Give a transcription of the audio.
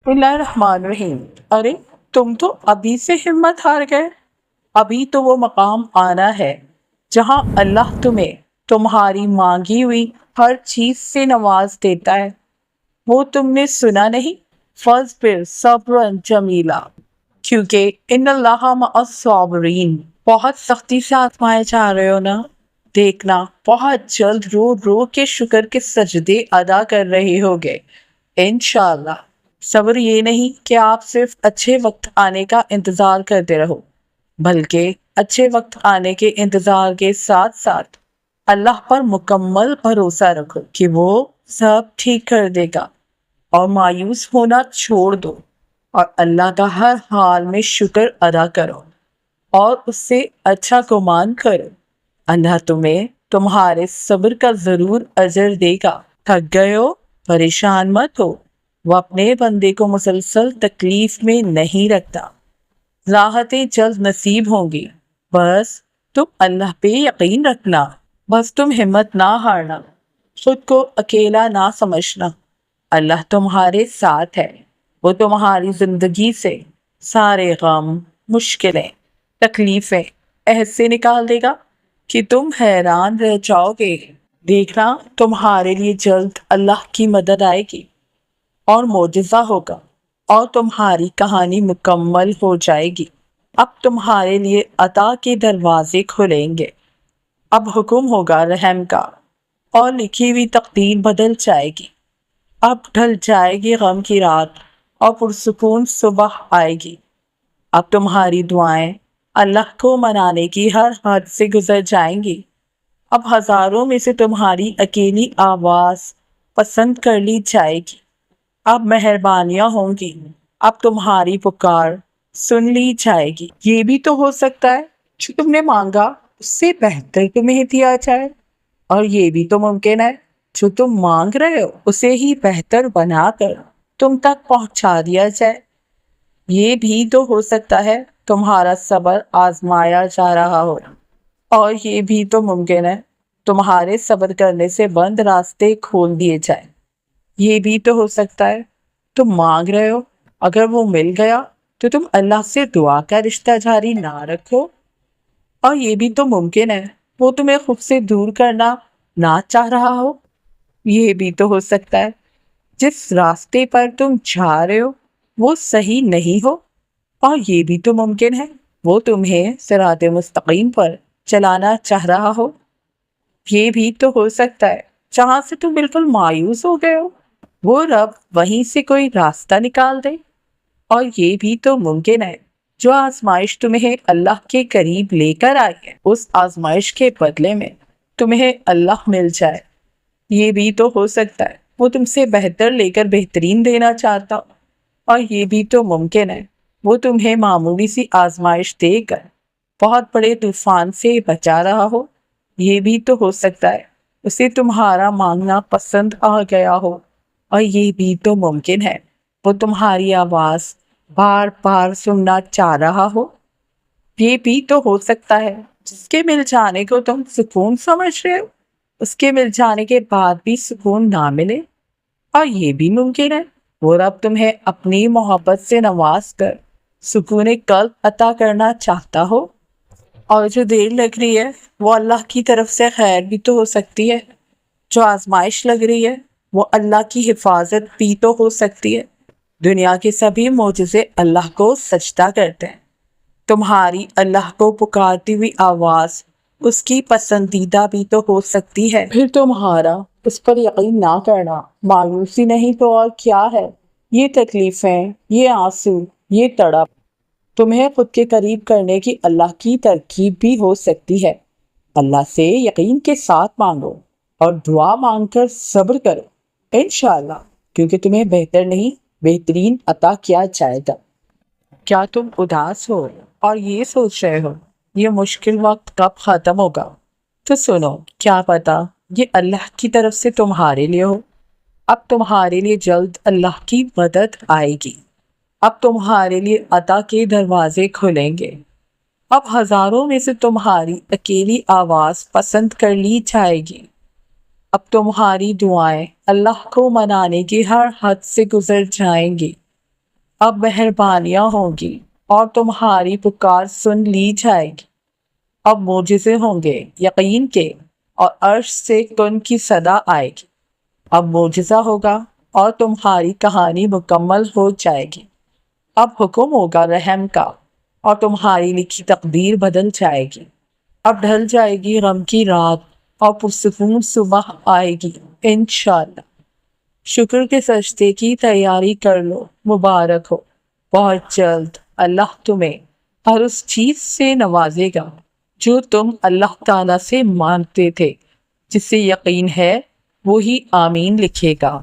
بسم اللہ الرحمن الرحیم۔ ارے تم تو ابھی سے ہمت ہار گئے۔ ابھی تو وہ مقام آنا ہے جہاں اللہ تمہیں تمہاری مانگی ہوئی ہر چیز سے نواز دیتا ہے۔ وہ تم نے سنا نہیں؟ فَاصْبِرْ صَبْرًا جَمِيلًا، کیونکہ ان اللہ مع الصابرین۔ بہت سختی سے آزمائے جا رہے ہو نا؟ دیکھنا بہت جلد رو رو کے شکر کے سجدے ادا کر رہے ہوگے انشاءاللہ۔ صبر یہ نہیں کہ آپ صرف اچھے وقت آنے کا انتظار کرتے رہو، بلکہ اچھے وقت آنے کے انتظار کے ساتھ ساتھ اللہ پر مکمل بھروسہ رکھو کہ وہ سب ٹھیک کر دے گا، اور مایوس ہونا چھوڑ دو اور اللہ کا ہر حال میں شکر ادا کرو اور اس سے اچھا گمان کرو۔ اللہ تمہیں تمہارے صبر کا ضرور اجر دے گا۔ تھک گئے ہو؟ پریشان مت ہو، وہ اپنے بندے کو مسلسل تکلیف میں نہیں رکھتا۔ راحتیں جلد نصیب ہوں گی، بس تم اللہ پہ یقین رکھنا۔ بس تم ہمت نہ ہارنا، خود کو اکیلا نہ سمجھنا۔ اللہ تمہارے ساتھ ہے، وہ تمہاری زندگی سے سارے غم، مشکلیں، تکلیفیں ایسے نکال دے گا کہ تم حیران رہ جاؤ گے۔ دیکھنا تمہارے لیے جلد اللہ کی مدد آئے گی اور معجزہ ہوگا، اور تمہاری کہانی مکمل ہو جائے گی۔ اب تمہارے لیے عطا کے دروازے کھلیں گے۔ اب حکم ہوگا رحم کا، اور لکھی ہوئی تقدیر بدل جائے گی۔ اب ڈھل جائے گی غم کی رات، اور پرسکون صبح آئے گی۔ اب تمہاری دعائیں اللہ کو منانے کی ہر حد سے گزر جائیں گی۔ اب ہزاروں میں سے تمہاری اکیلی آواز پسند کر لی جائے گی۔ اب مہربانیاں ہوں گی، اب تمہاری پکار سن لی جائے گی۔ یہ بھی تو ہو سکتا ہے جو تم نے مانگا اس سے بہتر تمہیں دیا جائے، اور یہ بھی تو ممکن ہے جو تم مانگ رہے ہو اسے ہی بہتر بنا کر تم تک پہنچا دیا جائے۔ یہ بھی تو ہو سکتا ہے تمہارا صبر آزمایا جا رہا ہو، اور یہ بھی تو ممکن ہے تمہارے صبر کرنے سے بند راستے کھول دیے جائیں۔ یہ بھی تو ہو سکتا ہے تم مانگ رہے ہو، اگر وہ مل گیا تو تم اللہ سے دعا کا رشتہ جاری نہ رکھو، اور یہ بھی تو ممکن ہے وہ تمہیں خود سے دور کرنا نہ چاہ رہا ہو۔ یہ بھی تو ہو سکتا ہے جس راستے پر تم جا رہے ہو وہ صحیح نہیں ہو، اور یہ بھی تو ممکن ہے وہ تمہیں صراط مستقیم پر چلانا چاہ رہا ہو۔ یہ بھی تو ہو سکتا ہے جہاں سے تم بالکل مایوس ہو گئے ہو وہ رب وہیں سے کوئی راستہ نکال دے، اور یہ بھی تو ممکن ہے جو آزمائش تمہیں اللہ کے قریب لے کر آئی ہے اس آزمائش کے بدلے میں تمہیں اللہ مل جائے۔ یہ بھی تو ہو سکتا ہے وہ تم سے بہتر لے کر بہترین دینا چاہتا ہو، اور یہ بھی تو ممکن ہے وہ تمہیں معمولی سی آزمائش دے کر بہت بڑے طوفان سے بچا رہا ہو۔ یہ بھی تو ہو سکتا ہے اسے تمہارا مانگنا پسند آ گیا ہو، اور یہ بھی تو ممکن ہے وہ تمہاری آواز بار بار سننا چاہ رہا ہو۔ یہ بھی تو ہو سکتا ہے جس کے مل جانے کو تم سکون سمجھ رہے ہو اس کے مل جانے کے بعد بھی سکون نہ ملے، اور یہ بھی ممکن ہے وہ رب تمہیں اپنی محبت سے نواز کر سکون قلب عطا کرنا چاہتا ہو۔ اور جو دیر لگ رہی ہے وہ اللہ کی طرف سے خیر بھی تو ہو سکتی ہے، جو آزمائش لگ رہی ہے وہ اللہ کی حفاظت بھی تو ہو سکتی ہے۔ دنیا کے سبھی معجزے اللہ کو سجدہ کرتے ہیں، تمہاری اللہ کو پکارتی ہوئی آواز اس کی پسندیدہ بھی تو ہو سکتی ہے۔ پھر تمہارا اس پر یقین نہ کرنا مایوسی نہیں تو اور کیا ہے؟ یہ تکلیفیں، یہ آنسو، یہ تڑپ تمہیں خود کے قریب کرنے کی اللہ کی ترکیب بھی ہو سکتی ہے۔ اللہ سے یقین کے ساتھ مانگو اور دعا مانگ کر صبر کرو انشاءاللہ، کیونکہ تمہیں بہتر نہیں بہترین عطا کیا جائے گا۔ کیا تم اداس ہو اور یہ سوچ رہے ہو یہ مشکل وقت کب ختم ہوگا؟ تو سنو، کیا پتا یہ اللہ کی طرف سے تمہارے لیے ہو۔ اب تمہارے لیے جلد اللہ کی مدد آئے گی، اب تمہارے لیے عطا کے دروازے کھلیں گے۔ اب ہزاروں میں سے تمہاری اکیلی آواز پسند کر لی جائے گی۔ اب تمہاری دعائیں اللہ کو منانے کی ہر حد سے گزر جائیں گی، اب مہربانیاں ہوں گی اور تمہاری پکار سن لی جائے گی۔ اب معجزے ہوں گے یقین کے، اور عرش سے کن کی صدا آئے گی۔ اب معجزہ ہوگا اور تمہاری کہانی مکمل ہو جائے گی۔ اب حکم ہوگا رحم کا، اور تمہاری لکھی تقدیر بدل جائے گی۔ اب ڈھل جائے گی غم کی رات، اور پرسکون صبح آئے گی انشاءاللہ۔ شکر کے سجدے کی تیاری کر لو، مبارک ہو، بہت جلد اللہ تمہیں ہر اس چیز سے نوازے گا جو تم اللہ تعالیٰ سے مانگتے تھے۔ جس سے یقین ہے وہی آمین لکھے گا۔